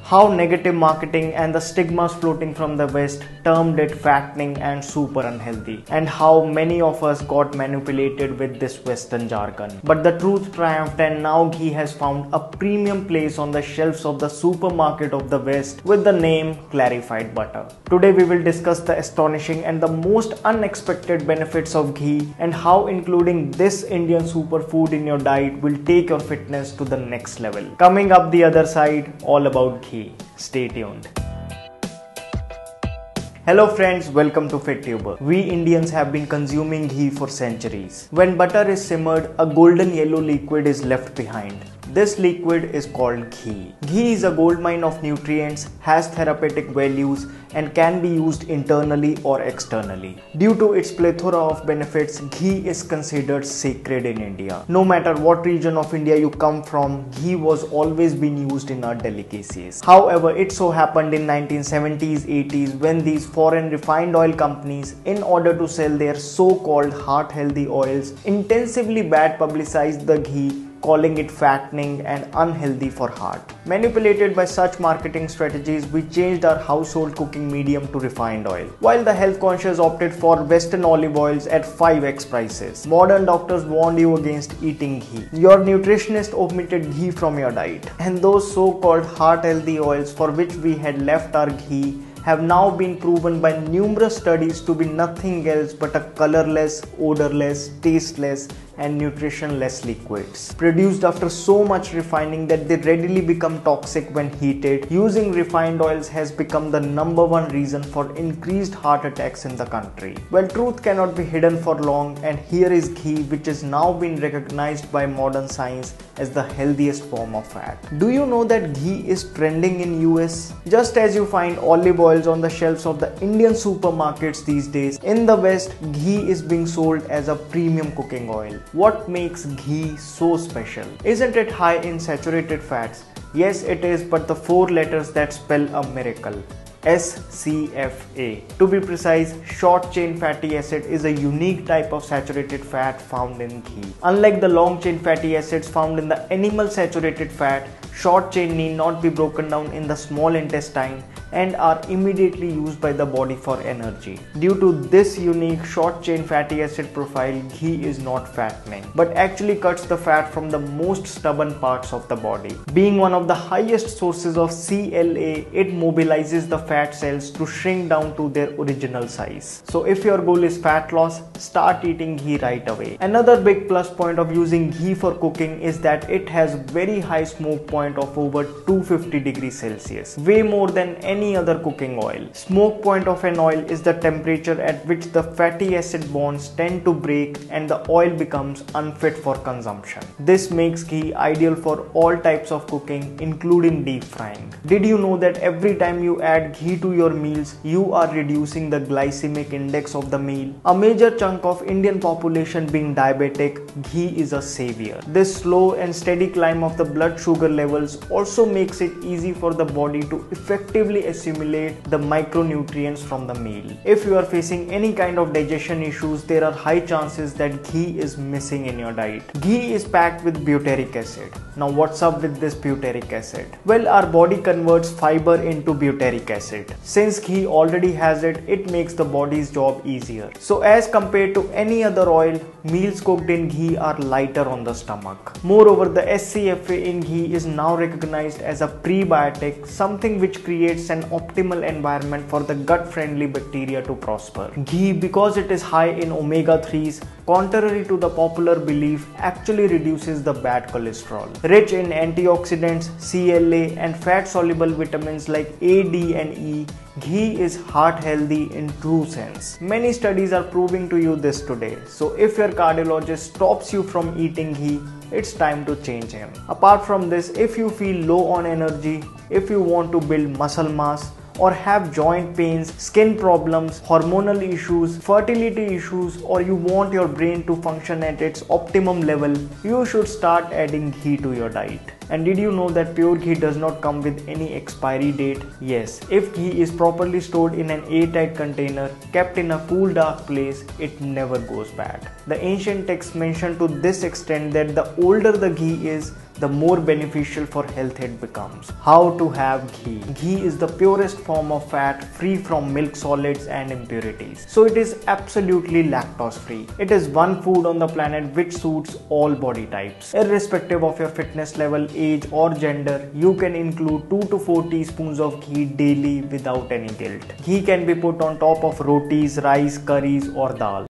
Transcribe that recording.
How negative marketing and the stigmas floating from the West termed it fattening and super unhealthy, and how many of us got manipulated with this Western jargon. But the truth triumphed, and now ghee has found a premium place on the shelves of the supermarket of the West with the name clarified butter. Today we will discuss the astonishing and the most unexpected benefits of ghee and how including this Indian superfood in your diet will take your fitness to the next level. Coming up the other side, all about ghee. Stay tuned. Hello friends, welcome to FitTuber. We Indians have been consuming ghee for centuries. When butter is simmered, a golden yellow liquid is left behind. This liquid is called ghee. Ghee is a goldmine of nutrients, has therapeutic values, and can be used internally or externally. Due to its plethora of benefits, ghee is considered sacred in India. No matter what region of India you come from, ghee was always been used in our delicacies. However, it so happened in 1970s, 80s when these foreign refined oil companies, in order to sell their so-called heart-healthy oils, intensively bad publicized the ghee, calling it fattening and unhealthy for heart. Manipulated by such marketing strategies, we changed our household cooking medium to refined oil, while the health conscious opted for Western olive oils at 5x prices. Modern doctors warned you against eating ghee. Your nutritionist omitted ghee from your diet, and those so-called heart healthy oils for which we had left our ghee have now been proven by numerous studies to be nothing else but a colorless, odorless, tasteless, and nutritionless liquids produced after so much refining that they readily become toxic when heated. Using refined oils has become the #1 reason for increased heart attacks in the country. Well, truth cannot be hidden for long, and here is ghee, which is now been recognized by modern science as the healthiest form of fat. Do you know that ghee is trending in US? Just as you find olive oils on the shelves of the Indian supermarkets these days, in the West, ghee is being sold as a premium cooking oil. What makes ghee so special? Isn't it high in saturated fats? Yes, it is, but the 4 letters that spell a miracle. SCFA. To be precise, short chain fatty acid is a unique type of saturated fat found in ghee. Unlike the long chain fatty acids found in the animal saturated fat, short chain need not be broken down in the small intestine and are immediately used by the body for energy. Due to this unique short chain fatty acid profile, ghee is not fattening, but actually cuts the fat from the most stubborn parts of the body. Being one of the highest sources of CLA, it mobilizes the fat cells to shrink down to their original size. So if your goal is fat loss, start eating ghee right away. Another big plus point of using ghee for cooking is that it has very high smoke point of over 250 degrees Celsius, way more than any other cooking oil. Smoke point of an oil is the temperature at which the fatty acid bonds tend to break and the oil becomes unfit for consumption. This makes ghee ideal for all types of cooking, including deep frying. Did you know that every time you add ghee to your meals, you are reducing the glycemic index of the meal? A major chunk of Indian population being diabetic, ghee is a savior. This slow and steady climb of the blood sugar levels also makes it easy for the body to effectively assimilate the micronutrients from the meal. If you are facing any kind of digestion issues, there are high chances that ghee is missing in your diet. Ghee is packed with butyric acid. Now what's up with this butyric acid? Well, our body converts fiber into butyric acid. Since ghee already has it, it makes the body's job easier. So as compared to any other oil, meals cooked in ghee are lighter on the stomach. Moreover, the SCFA in ghee is now recognized as a prebiotic, something which creates an optimal environment for the gut-friendly bacteria to prosper. Ghee, because it is high in omega-3s, contrary to the popular belief, actually reduces the bad cholesterol. Rich in antioxidants, CLA, and fat-soluble vitamins like A, D, and E, ghee is heart healthy in true sense. Many studies are proving to you this today. So if your cardiologist stops you from eating ghee, it's time to change him. Apart from this, if you feel low on energy, if you want to build muscle mass, or have joint pains, skin problems, hormonal issues, fertility issues, or you want your brain to function at its optimum level, you should start adding ghee to your diet. And did you know that pure ghee does not come with any expiry date? Yes, if ghee is properly stored in an airtight container, kept in a cool dark place, it never goes bad. The ancient texts mention to this extent that the older the ghee is, the more beneficial for health it becomes. How to have ghee? Ghee is the purest form of fat, free from milk solids and impurities. So it is absolutely lactose free. It is one food on the planet which suits all body types. Irrespective of your fitness level, age or gender, you can include 2 to 4 teaspoons of ghee daily without any guilt. Ghee can be put on top of rotis, rice, curries or dal.